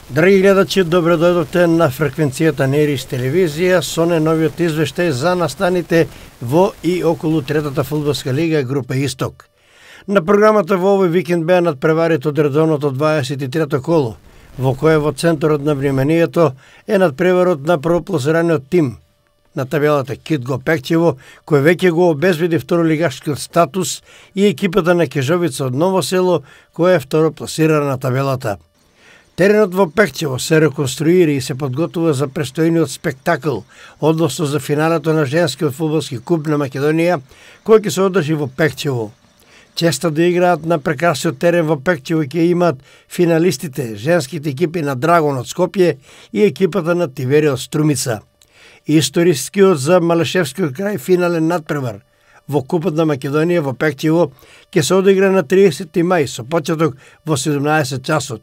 Драги гледачи, добро дојдовте на фреквенцијата на Ерис телевизија со најновиот извештај за настаните во и околу третата фудбалска лига група Исток. На програмата во овој викенд беа надпреварите од редовното 23-то коло, во кое во центарот на вниманието е надпреварот на првопласираниот тим на табелата Китго Пекчево, кој веќе го обезбеди второлигашкиот статус, и екипата на Кежовица од Ново село, која е второпласирана на табелата. Теренот во Пекчево се реконструира и се подготвува за престојниот спектакл, односно за финалето на женскиот фудбалски куп на Македонија, кој ќе се одржи во Пекчево. Често да играат на прекрасниот терен во Пекчево ќе имаат финалистите, женските екипи на Драгон од Скопје и екипата на Тивери од Струмица. Историскиот за Малешевскиот крај финален надпревар во Купот на Македонија во Пекчево ќе се одигра на 30 мај со почеток во 17 часот.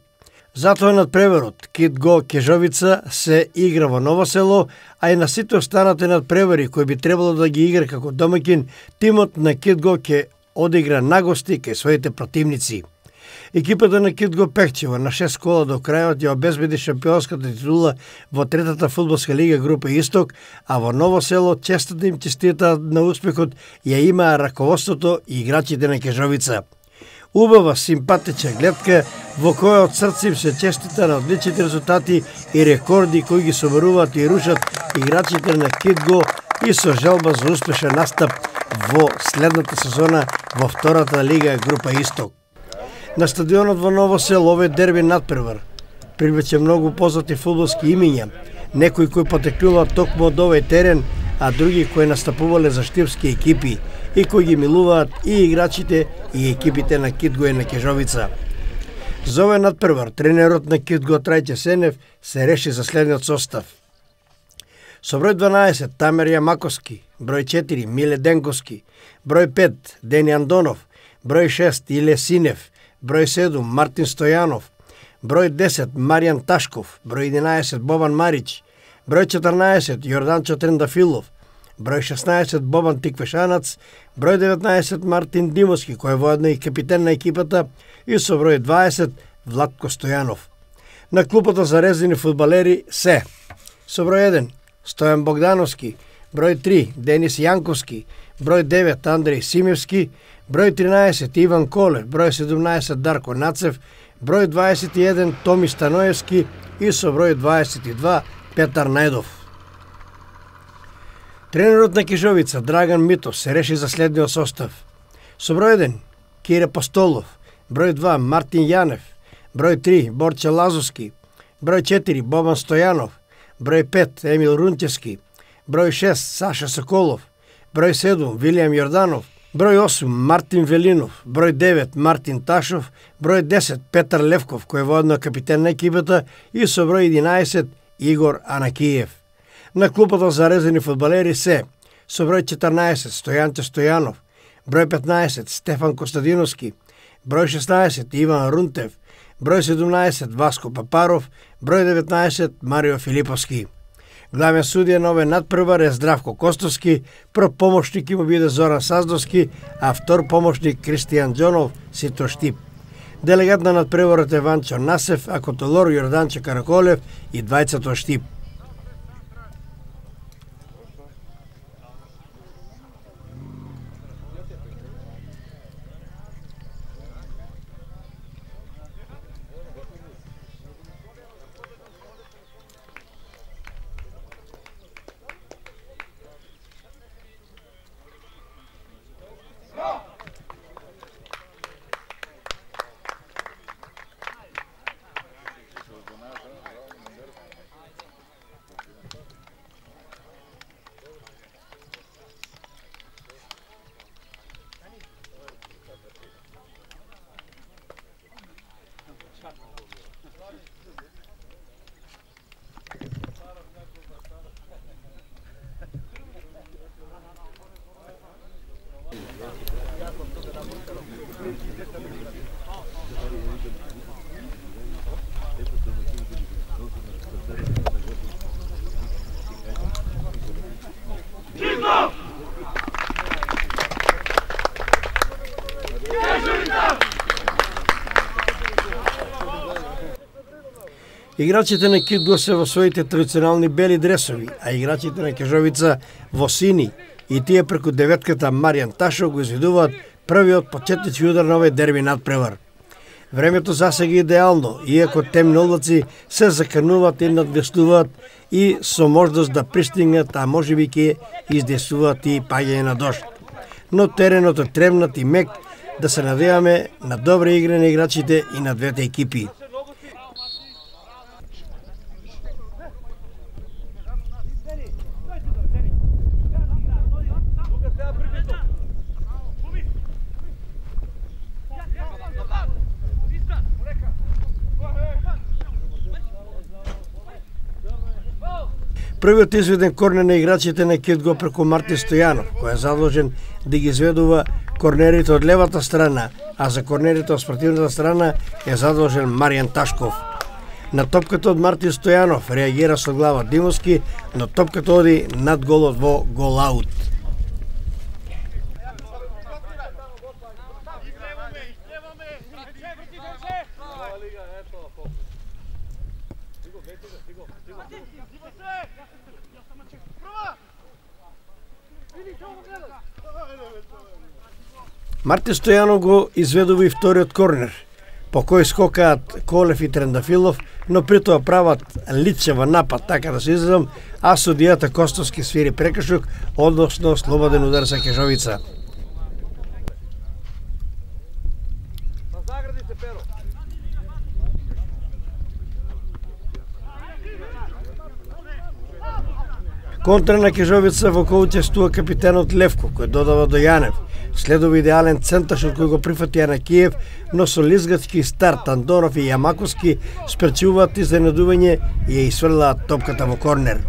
Затоа надпреварот Китго Кежовица се игра во Ново село, а и на сите останати надпревари кои би требало да ги игра како домаќин, тимот на Китго ќе одигра нагости кај своите противници. Екипата на Китго Пекчево на 6 кола до крајот ја обезбеди шампионската титула во третата фудбалска лига група Исток, а во Ново село често да им честитаат на успехот ја имаа раководството и играчите на Кежовица. Убава, симпатична гледка во која од срце им се честита на одличните резултати и рекорди кои ги соборуваат и рушат играчите на Китго и со желба за успешен настап во следната сезона во втората лига група Исток. На стадионот во Ново село овој дерби надпревар привлече многу познати фудбалски имиња, некои кои потекнуваат токму од овој терен, а други кои настапувале за штипски екипи и кои ги милуваат и играчите и екипите на Китго и на Кежовица. За овој надпревар тренерот на Китго Трајче Сенев се реши за следниот состав. Со број 12 Тамер Јамаковски, број 4 Миле Денковски, број 5 Дени Андонов, број 6 Иле Синев, број 7 Мартин Стојанов, број 10 Маријан Ташков, број 11 Бобан Марич, број 14 Јорданчо Трендафилов, број 16 Бобан Тиквешанац, број 19 Мартин Димовски, кој е воедно и капитен на екипата, и со број 20 Владко Стојанов. На клупата за резервни фудбалери се со број 1 Стојан Богдановски, број 3 Денис Јанковски, број 9 Андреј Симевски, број 13 Иван Колев, број 17 Дарко Нацев, број 21 Томи Станоевски и со број 22 Петар Најдов. Тренерот на Кежовица Драган Митов се реши за следниот состав. Со број 1 Кире Постолов, број 2 Мартин Јанев, број 3 Борче Лазовски, број 4 Бобан Стојанов, број 5 Емил Рунчевски, број 6 Саша Соколов, број 7 Вилијам Јорданов, број 8 Мартин Велинов, број 9 Мартин Ташов, број 10 Петар Левков, кој е воедно капитен на екипата, и со број 11 Игор Анакиев. На клупата за резервни фудбалери се со број 14 Стојанче Стојанов, број 15 Стефан Костадиновски, број 16 Иван Рунтев, број 17 Васко Папаров, број 19 Марио Филиповски. Главен судија на овој надпревар е Здравко Костовски, прв помошник му биде Зоран Саздовски, а втор помошник Кристијан Џонов Сито Штип. Делегат на надпреварот е Ванчо Насев, а контролор Јорданче Караколев и двајцата Штип. Играчите на Кидго се во своите традиционални бели дресови, а играчите на Кежовица во сини, и тие преку деветката Маријан Ташов го изведуваат првиот почетнички удар на овој дерби надпревар. Времето засега е идеално, иако темни облаци се закануваат и надвестуваат и со можност да пристигнат, а можеби ќе издесуваат и паѓање на дожд. Но теренот е тревнат и мек, да се надеваме на добра игра на играчите и на двете екипи. Првиот изведен корнер на играчите на Кидго преку Мартин Стојанов, кој е задолжен да ги изведува корнерите од левата страна, а за корнерите од спротивната страна е задолжен Маријан Ташков. На топката од Мартин Стојанов реагира со глава Димовски, но топката оди над голот во гол-аут. Мартин Стојанов го изведува и вториот корнер, по кој скокаат Колев и Трендафилов, но при тоа прават лицева напад, така да се изразам, а судијата Костовски свири прекршок, односно слободен удар за Кежовица. Контра на Кежовица во кој учествува капитенот Левко, кој додава до Јанев. Следува идеален центаршот кој го прифати Јанакиев, но со лизгатски старт Андонов и Јамаковски спречуваат изненадување и ја исфрлаат топката во корнер.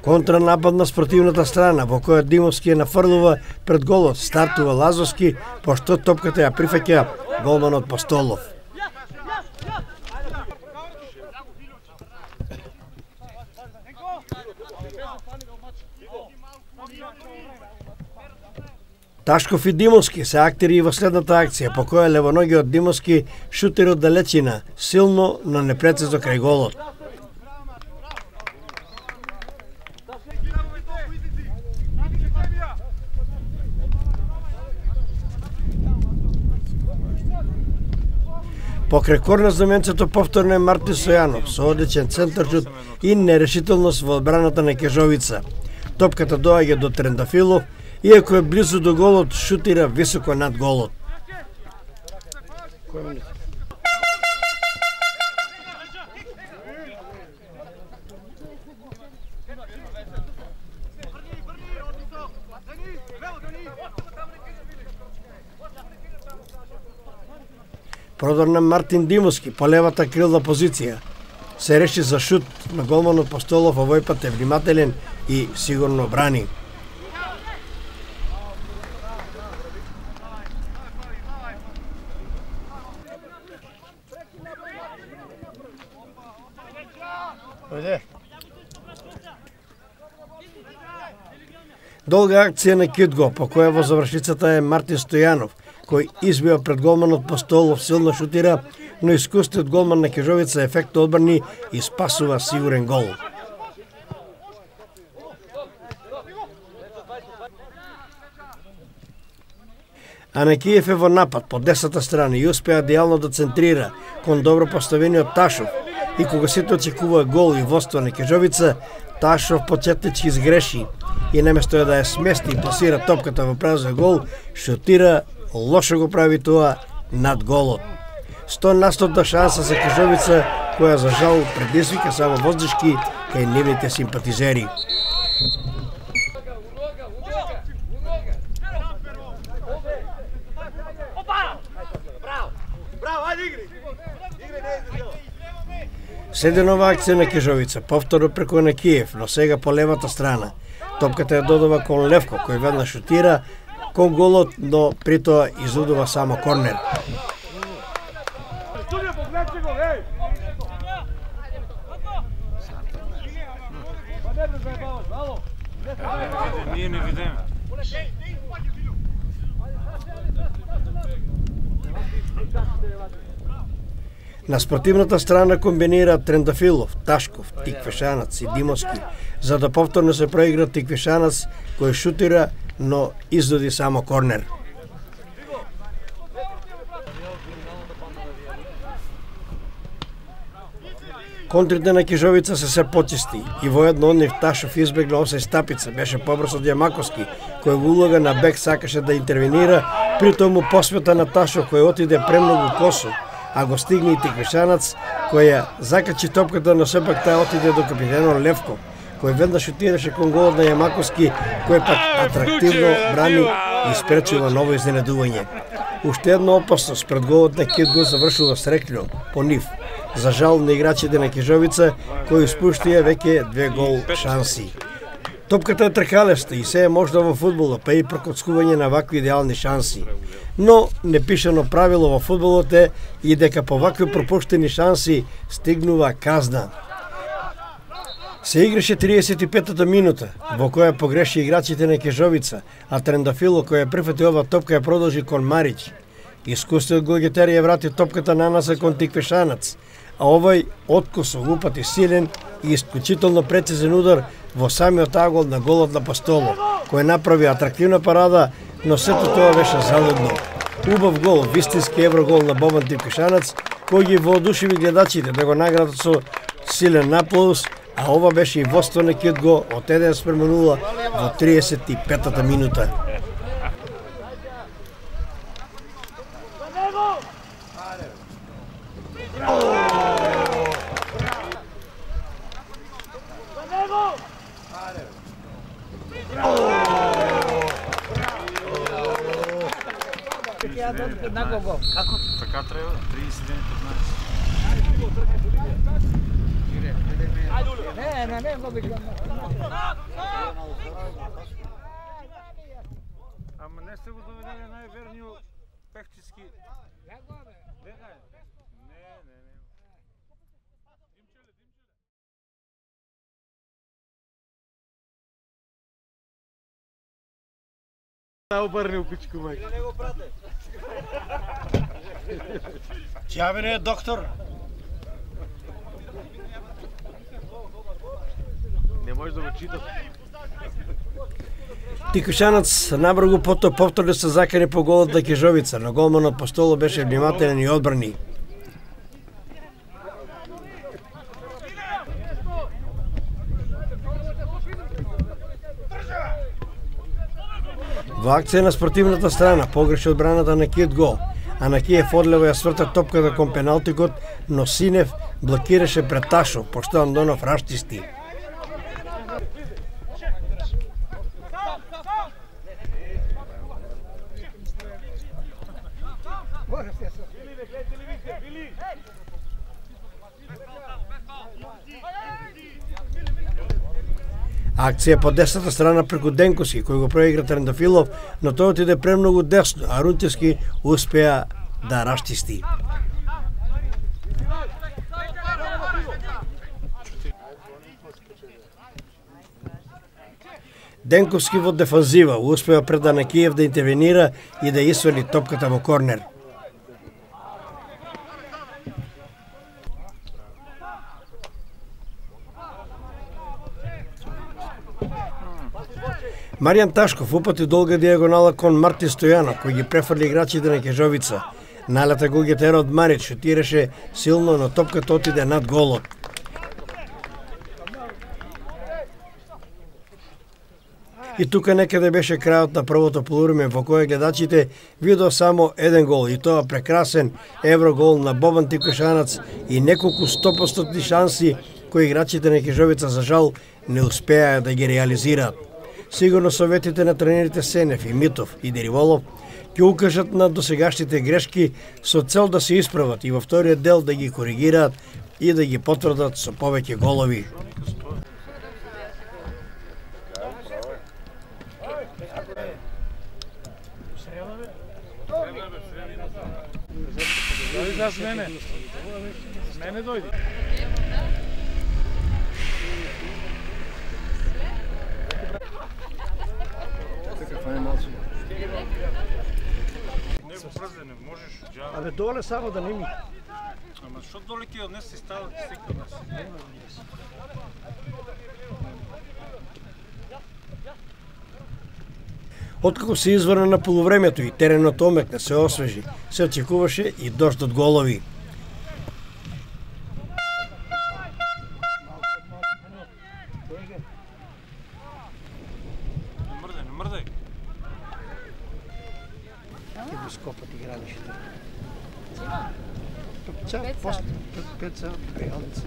Контранапад на спротивната страна, во која Димовски ја нафрлува пред голот, стартува Лазовски, пошто топката ја прифаќа голманот Постолов. Ташков и Димовски се актери и во следната акција, по која левоногиот Димовски шутира од далечина, силно, но непрецизно крај голот. Покрај корнер знаменцето повторно е Мартин Стојанов со одличен центаршут и нерешителност во одбраната на Кежовица. Топката доаѓа до Трендафилов, иако е близу до голот, шутира високо над голот. Продор на Мартин Димовски по левата крилна позиција. Се реши за шут, но голманот Постолов овој пат е внимателен и сигурно брани. Долга акција на Кидго, по која во завршицата е Мартин Стојанов, кој избива пред голманот Постолов, силно шутира, но искустиот голман на Кежовица ефектно одбрани и спасува сигурен гол. Анакиев е во напад по десната страна и успеа идеално да центрира кон добро поставениот Ташов, и кога сите очекува гол и водство на Кежовица, Ташов почетнички изгреши и наместо да ја смести и пласира топката во празен гол, шутира, лошо го прави тоа над голот. 100% шанса за Кежовица, која за жал предизвика само воздушки кај нивните симпатизери. Следе нова акција на Кежовица, повторно преку Анакиев, но сега по левата страна. Топката ја додава кон Левко, кој веднаш шутира кон голот, но при тоа изудува само корнер. Ние не видиме. На спортивната страна комбинира Трендафилов, Ташков, Тиквешанац и Димовски, за да повторно се проигра Тиквешанац кој шутира, но издоди само корнер. Контрите на Кижовица се почисти и воедно од нив Ташов избегна осеј стапица, беше побрз од Јамаковски, кој во улога на бек сакаше да интервенира, притом му посвета на Ташов кој отиде премногу косо, а го стигне и Тиквешанац, која закачи топката, но сепак таа отиде до капитенот Левков, кој веднаш шутираше кон голот на Јамаковски, кој пак атрактивно брани и спречува ново изненадување. Уште една опасност пред голот на Кит го завршува среќно по нив. За жал на играчите на Кижовица, кои испуштија веќе 2 гол шанси. Топката е тркалешта и се е можда во фудбалот, па и прокоцкување на вакви идеални шанси. Но непишано правило во фудбалот е и дека по вакви пропуштени шанси стигнува казна. Се играше 35-та минута, во која погреши играчите на Кижовица, а Трендафило кој ја прифати ова топка ја продолжи кон Марич. Искусниот голгетер ја врати топката нанаса кон Тиквешанац, а овој откос упати силен и исклучително прецизен удар во самиот агол на голот на Пастоло, кој направи атрактивна парада, но сето тоа беше залудно. Убав гол, вистински еврогол на Бобан Тиквешанац, кој ги воодушеви гледачите да го наградат со силен аплауз, а ова беше и водство на Кит го од 1:0 во 35-та минута. Како? Така треба, 39-15. Не, го би Ама не сте го доведели најверниот пехчиски. Не. Обрнил пичку мајка. Не го прате. Ќавене, доктор. Не може да го читам. Тиквешанац набргу потоа повторно се закани по голот на Кижовица, но голманот Пастоло беше внимателен и одбрани. Во акција на спортивната страна погреши одбраната на Кит гол, а на Киев одлево ја сврта топката кон пеналтикот, но Синев блокираше пред Ташов, пошто Андонов раштисти. Акција по десната страна преку Денковски, кој го проигра Трендафилов, но тој отиде премногу десно, а Рунтевски успеа да раштисти. Денковски во дефанзива успеа пред Анакиев да интервенира и да исвели топката во корнер. Маријан Ташков упати долга диагонала кон Мартин Стојанов, кој ги префрли играчите на Кежовица. Налета голгетерот Марич шутираше силно, но топката отиде над голот. И тука некаде беше крајот на првото полувреме во кое гледачите видоа само еден гол, и тоа прекрасен еврогол на Бобан Тиквешанац и неколку 100% шанси кои играчите на Кежовица за жал не успеа да ги реализираат. Сигурно советите на тренерите Сенев и Митов и Дериволов ќе укажат на досегашните грешки со цел да се исправат и во вториот дел да ги коригираат и да ги потврдат со повеќе голови. Мене дојди. побрзане, можеш, джава. Абе доле само да не ми. Ама што доле ќе однеси става секој нас? Откако се изврна на полувремето и теренот омекна, се освежи, се очекуваше и дожд од голови. Не мрдај. Ќе го скопат игралишите. Пет сат, пријалнице.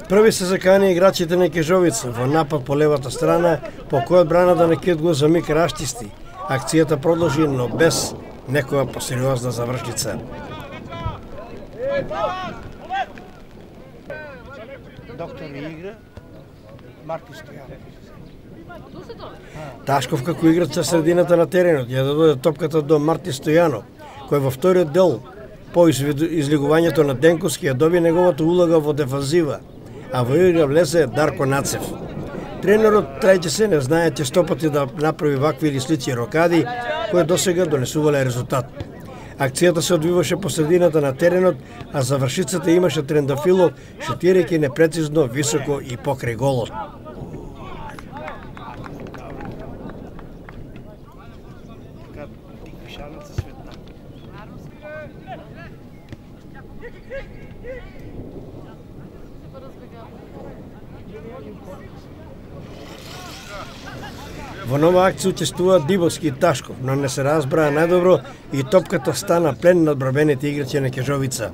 Први се закани играчите на Кежовица во напад по левата страна, по кој одбраната на Кит го за миг раштисти. Акцијата продолжи, но без некоја посериозна завршница. Доктор игра, Марти Стојанов. Ташков како играч на средината на теренот ја даде топката до Марти Стојанов, кој во вториот дел по излигувањето на Денковски ја доби неговата улога во дефанзива, а во игра влезе Дарко Нацев. Тренерот трајче се не знае честопати да направи вакви или слични рокади, кои досега донесувале резултат. Акцијата се одвиваше по средината на теренот, а завршицата имаше Трендафилов, шутирајќи непрецизно, високо и покрај голот. Во нова акција учествуваат Дибовски и Ташков, но не се разбраа најдобро и топката стана плен над бробените играчи на Кежовица.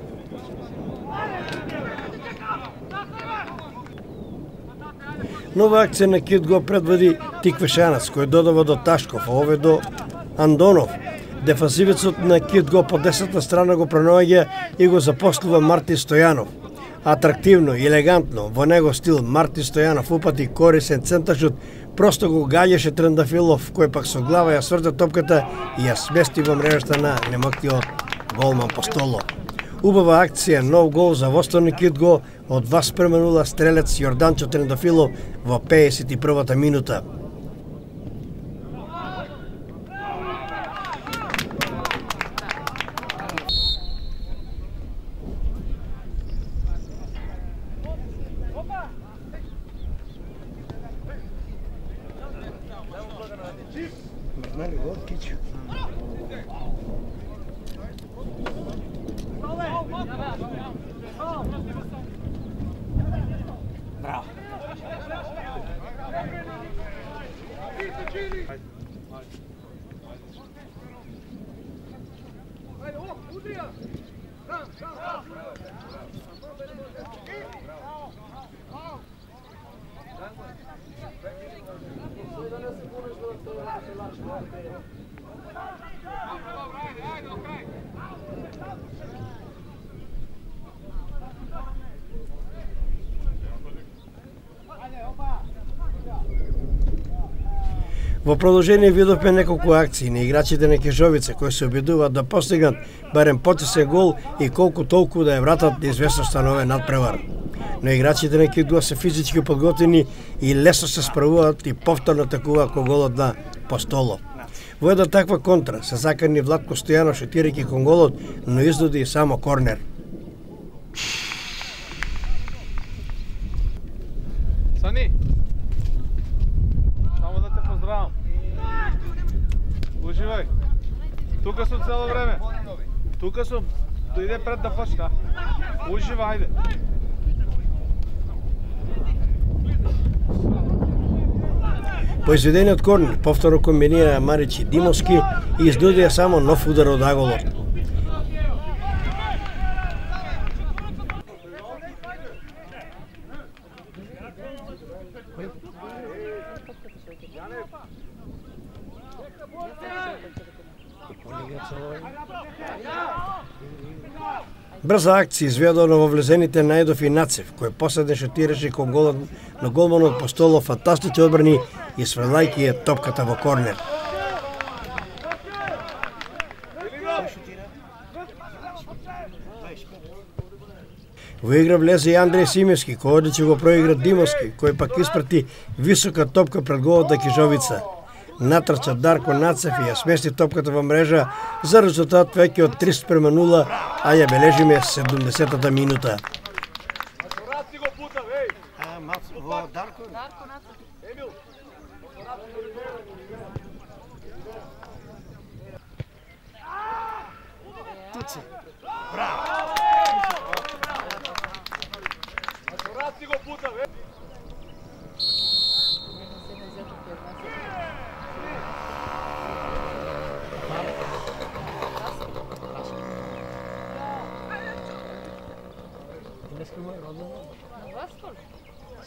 Нова акција на Кит го предводи Тиквешанац, кој додава до Ташков, а овој до Андонов. Дефанзивецот на Кит го по десетна страна го пронаоѓа и го запослува Марти Стојанов. Атрактивно и елегантно во него стил Марти Стојанов упати корисен центаршут, просто го гаѓаше Трендафилов, кој пак со глава ја сврта топката и ја смести во мрежата на немоктиот голман Постоло. Убава акција, нов гол за Востон Кит го од 2:0 стрелец Јорданчо Трендафилов во 51-та минута. Мрнали гол Кичо. Браво. Во продолжение видовме неколку акции на играчите на Кежовица кои се обидуваат да постигнат барем потесен гол и колку толку да ја вратат известно становен надпревар. Но играчите на Кит го се физички подготвени и лесно се справуваат и повторно атакуваат кон голот на Постоло. Во една таква контра се закани Владко Стојанов шутирајќи кон голот, но изнуди само корнер. Сани, само да те поздравам. Уживај. Тука сум цело време. Тука сум. Дојде пред да почна. Уживај, ајде. По изведениот корнер повторно комбинира Марич и Димовски и изнудија само нов удар од аголот. Брза акција изведена во влезените Најдов и Нацев, кој последен шутираше кон голот на голманот Постоло фантастични одбрани и сврлајќи ја топката во корнер. Во игра влезе и Андреј Симевски, кој одече го проигра Димовски, кој пак испрати висока топка пред голот на Кижовица. Натрча Дарко Нацев и ја смести топката во мрежа за резултат веќе од 3:0, а ја бележиме 70-та минута.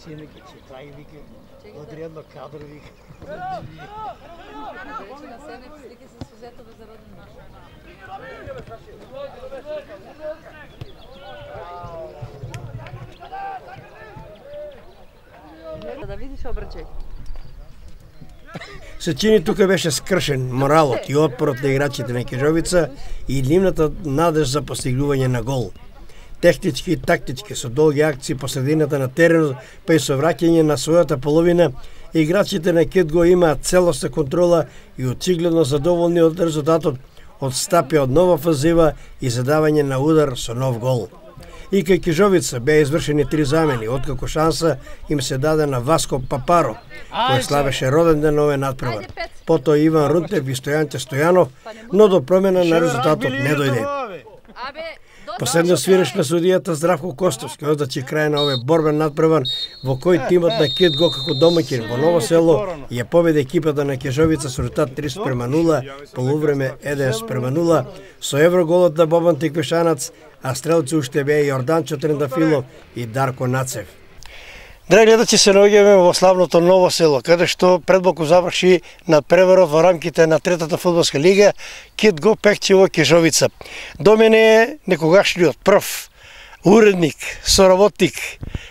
Синеки, читай, вика, одредно кадро, вика. Вече на Сенев слики с сюжета за родина. Да видиш обрачај. Се чини тука беше скршен моралот и отпорот на играчите на Кижовица и нивната надеж за постигнување на гол. Технички и тактички со долги акции по средината на теренот, па и со враќање на својата половина, играчите на Кидго имаат целосна контрола и очигледно задоволни од резултатот, од стапи од нова фазива и задавање на удар со нов гол. И кај Кижовица беа извршени 3 замени, откако шанса им се даде на Васко Папаро, кој славеше роден ден овој надпревар. Потоа Иван Рунтев и Стојанче Стојанов, но до промена на резултатот не дојде. Последно свиреш на судијата Здравко Костовски оздачи крај на овој борбен надпревар во кој тимот на Кидго како домаќин во Ново село ја победи екипата на Кижовица со резултат 3:0, полувреме 1:0, со евроголот на Бобан Тиквешанац, а стрелци уште беа Јорданчо Трендафилов и Дарко Нацев. Драги гледачи, се наоѓаме во славното Ново село, каде што предбоку заврши надпреварот во рамките на третата фудбалска лига Кидго Пекчево Кижовица. До мене е некогашниот прв уредник, соработник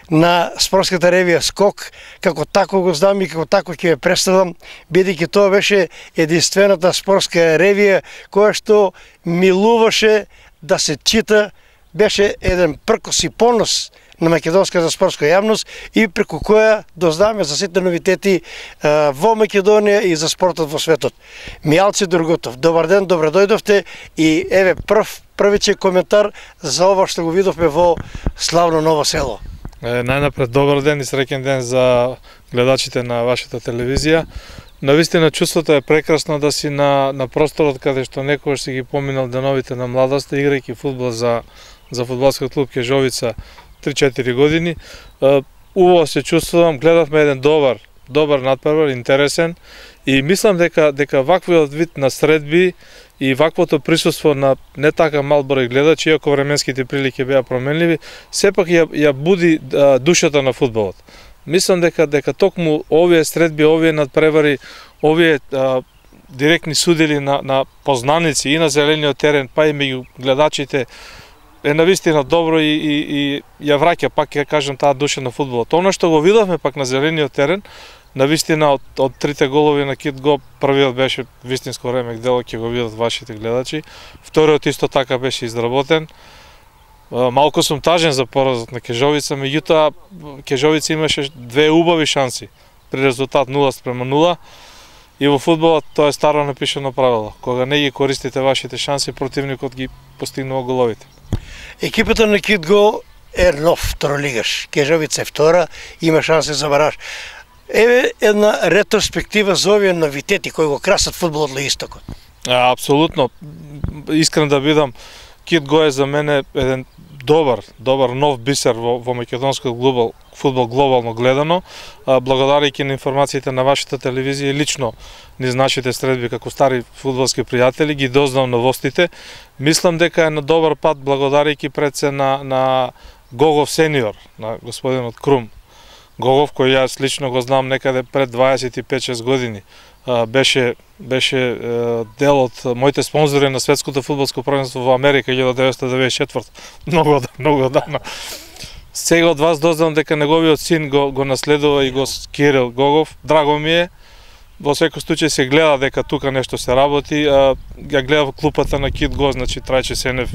на спортската ревија Скок, како тако го знам и како тако ќе ја представам, бидејќи тоа беше единствената спортска ревија која што милуваше да се чита, беше еден пркос и понос на македонската спортска јавност и преку која дознаваме за сите новитети во Македонија и за спортот во светот. Мијалче Дургутов, добар ден, добро дојдовте и еве првиче коментар за ова што го видовме во славно Ново село. Најнапред добар ден и среќен ден за гледачите на вашата телевизија. Навистина чувството е прекрасно да си на просторот каде што некогаш си ги поминал деновите на младоста играјќи фудбал за фудбалски клуб Кижовица 3-4 години. Убаво се чувствувам, гледавме еден добар надпревар, интересен и мислам дека ваквиот вид на средби и ваквото присуство на не така мал број гледачи, иако временските прилики беа променливи, сепак ја буди душата на фудбалот. Мислам дека токму овие средби, овие надпревари, овие директни судели на познаници и на зелениот терен, па и меѓу гледачите, е навистина добро и ја враќа, пак ќе кажам, таа душа на фудбалот. Она што го видовме пак на зелениот терен, навистина од трите голови на Кидго, првиот беше вистинско ремек дело, ќе го видат вашите гледачи. Вториот исто така беше изработен. Малку сум тажен за поразот на Кижовица, меѓутоа Кижовица имаше две убави шанси при резултат 0:0. И во фудбалот тоа е старо напишано правило. Кога не ги користите вашите шанси, противникот ги постигнува головите. Екипата на Кидго е нов второлигаш. Кижовица е втора, има шанси за бараж. Еве една ретроспектива за овие новитети кои го красат фудбалот на истокот. Апсолутно. Искрен да бидам, Кидго е за мене еден добар нов бисер во македонскиот фудбал глобално гледано, благодарејќи на информациите на вашата телевизија и лично низ нашите средби како стари фудбалски пријатели ги дознав новостите. Мислам дека е на добар пат благодарејќи пред се на Гогов сениор, на господинот Крум. Гогов, кој јас лично го знам некаде пред 25-6 години. Беше дел од моите спонзори на светското фудбалско првенство во Америка 1994. Многу дана. Сега од вас дознам дека неговиот син го наследува и го Кирил Гогов. Драго ми е. Во секој случај се гледа дека тука нешто се работи. Ја гледав клупата на Кидго, значи Трајче Сенев,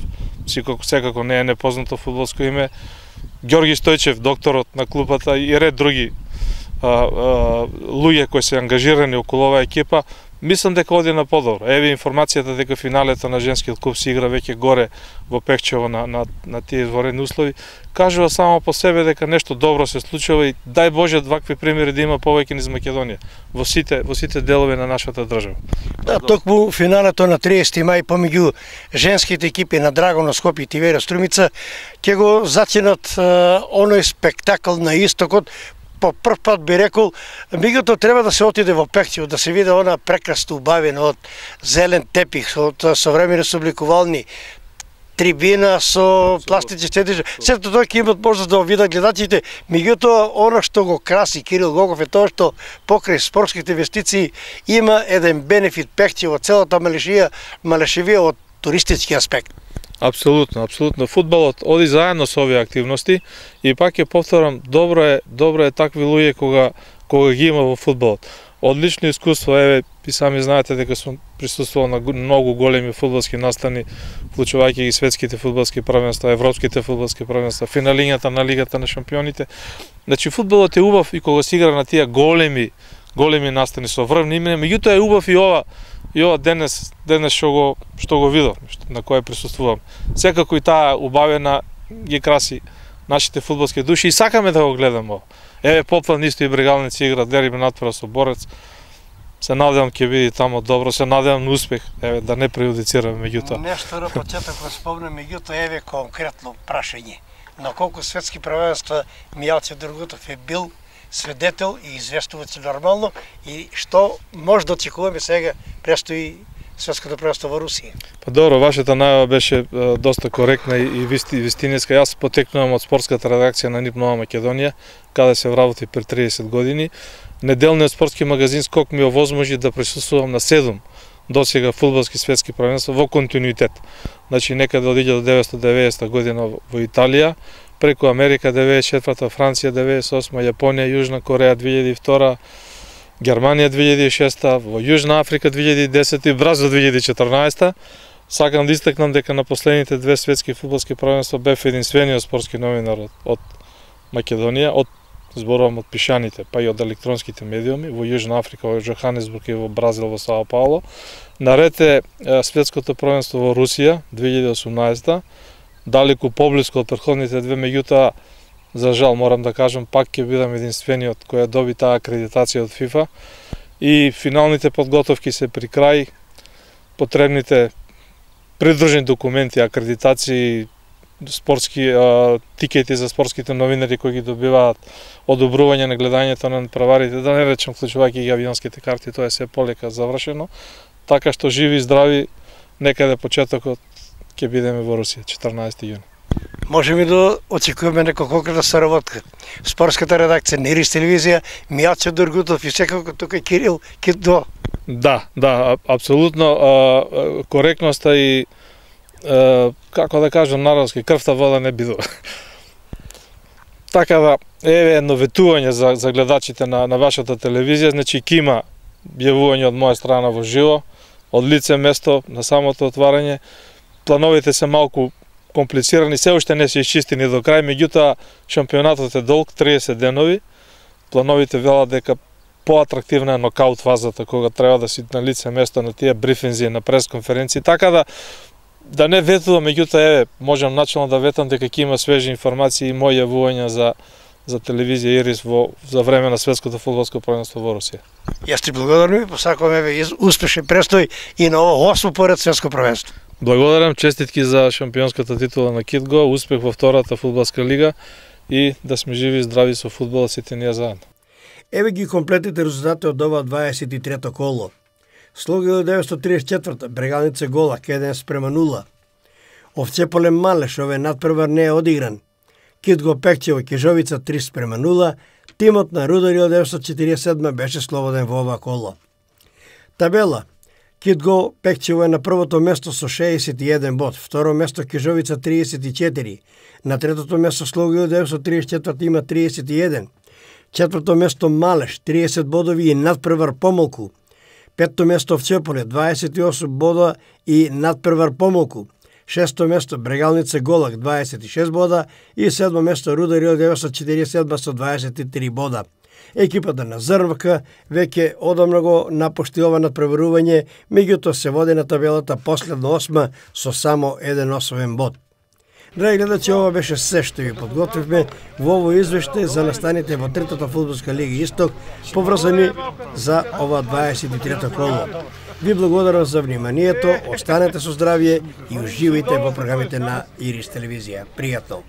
секако не е непознато фудбалско име. Ѓорги Стојчев, докторот на клубата и ред други луѓе кои се ангажирани околу оваа екипа, мислам дека оди на подобро. Еве информацијата дека финалето на женскиот клуб се игра веќе горе во Пекчево на тие изворени услови, кажува само по себе дека нешто добро се случува и дај Боже вакви примери да има повеќе низ Македонија во сите делови на нашата држава. Да, токму финалето на 30 мај помеѓу женските екипи на Драгоно Скопје и Тивера Струмица ќе го затинат оној спектакл на истокот. По прв пат би рекол, меѓутоа треба да се отиде во Пекчево, да се види она прекрасно убавена од зелен тепих, од современи собликувални трибина со пластични седишта. Сето тоа ќе имат можност да видат гледачите, меѓутоа она што го краси Кирил Гогов е тоа што покрај спортските инвестиции има еден бенефит Пекчево, целата Малешевија од туристички аспект. Апсолутно. Фудбалот оди заедно со овие активности и пак ќе повторам, добро е такви луѓе кога ги има во фудбалот. Одлично искуство, еве и сами знаете дека сум присуствувал на многу големи фудбалски настани, вклучувајќи ги светските фудбалски првенства, европските фудбалски првенства, финалињата на Лигата на шампионите. Значи фудбалот е убав и кога се игра на тие големи настани со врвни имена, меѓутоа е убав и ова денес што го видов, на кое присуствувам. Секако и таа убавена ги краси нашите фудбалски души и сакаме да го гледаме. Еве Поплан исто и Брегалници игра дерби натпревар со Борец. Се надевам ќе биде тамо добро, се надевам на успех, еве да не преюдицираме меѓутоа. Нешто на почеток го спомнам, меѓутоа еве конкретно прашање. На колку светски првенства Мијалче Дургутов е бил свидетел и известувач нормално и што може да очекуваме сега престои светското првенство во Русија. Па добро, вашата најава беше доста коректна и вистинска. Јас потекнувам од спортската редакција на НИП Нова Македонија, каде се вработи пред 30 години. Неделниот спортски магазин Скок ми овозможи да присуствувам на 7 досега фудбалски светски првенства во континуитет. Значи некаде од 1990 година во Италија, преку Америка 94-та, Франција 98-та, Јапонија, Јужна Кореја 2002-та, Германија 2006-та, во Јужна Африка 2010-та и Бразил 2014-та. Сакам да истакнам дека на последните две светски фудбалски првенства бев единствениот спортски новинар од Македонија, зборувам од пишаните, па и од електронските медиуми, во Јужна Африка, во Жоханесбург и во Бразил, во Сао Пауло. Наред е светското првенство во Русија 2018-та, далеку поблиску од претходните две, меѓутоа, за жал морам да кажам, пак ќе бидам единствениот кој доби таа акредитација од ФИФА и финалните подготовки се при крај, потребните придружни документи, акредитации, спортски тикети за спортските новинари кои ги добиваат, одобрување на гледањето на праварите, да не речем вклучувајќи ги авионските карти, тоа е се полека завршено, така што живи и здрави, некаде почетокот ќе бидеме во Русија, 14 јуни. Можеме да очекуваме нека конкретна соработка. Спортската редакција на Ирис телевизија, Мијалче Дургутов и секако тука Кирил Кидо. Да, апсолутно коректноста и како да кажам народски, крвта вода не бидува. Така да, еве едно ветување за гледачите на вашата телевизија, значи ќе има јавување од моја страна во живо, од лице место на самото отварање. Плановите се малку комплицирани, се уште не се исчистени до крај, меѓутоа шампионатот е долг 30 денови. Плановите велат дека поатрактивна е нокаут фазата кога треба да си на лице место на тие брифинзи, на пресконференции, така да не ветувам, меѓутоа еве можам начално да ветам дека ќе има свежи информации и мои јавувања за телевизија Ирис за време на светското фудбалско првенство во Русија. Јас ти благодарам и посакувам еве успешен престој и на ово 8 поред светско првенство. Благодарам, честитки за шампионската титула на Кидго, успех во втората фудбалска лига и да сме живи и здрави со фудбалот сите ние заедно. Еве ги комплетните резултати од ова 23-то коло. Слуга 1934 Брегалница гола 1:0. Овцеполем Малеш овој надпревар не е одигран. Кидго Пекчево Кежовица 3:0. Тимот на Рудари 1947 беше слободен во ова коло. Табела. Кидго Пекчево е на првото место со 61 бод, второ место Кежовица 34, на третото место Слуга 1934 има 31, четврто место Малеш 30 бодови и надпревар помалку, петто место Овцеполе 28 бода и надпревар помалку, Шесто место Брегалница Голак 26 бода и седмо место Рудар 1947 со 23 бода. Екипата на Зрнвк веќе одамна го напушти ова надпреварување, меѓутоа се води на табелата последно 8 со само еден освоен бод. Драги гледачи, ова беше се што ви подготвивме во овој извештај за настаните во третата фудбалска лига Исток, поврзани за ова 23-то коло. Ви благодарам за вниманието, останете со здравје и уживајте во програмите на Ирис телевизија. Пријатно!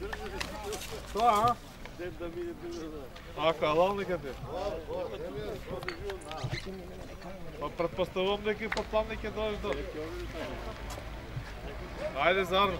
Ако алал некаде. Па претпоставувам дека по план ќе дојдеш до. Ајде Зарно.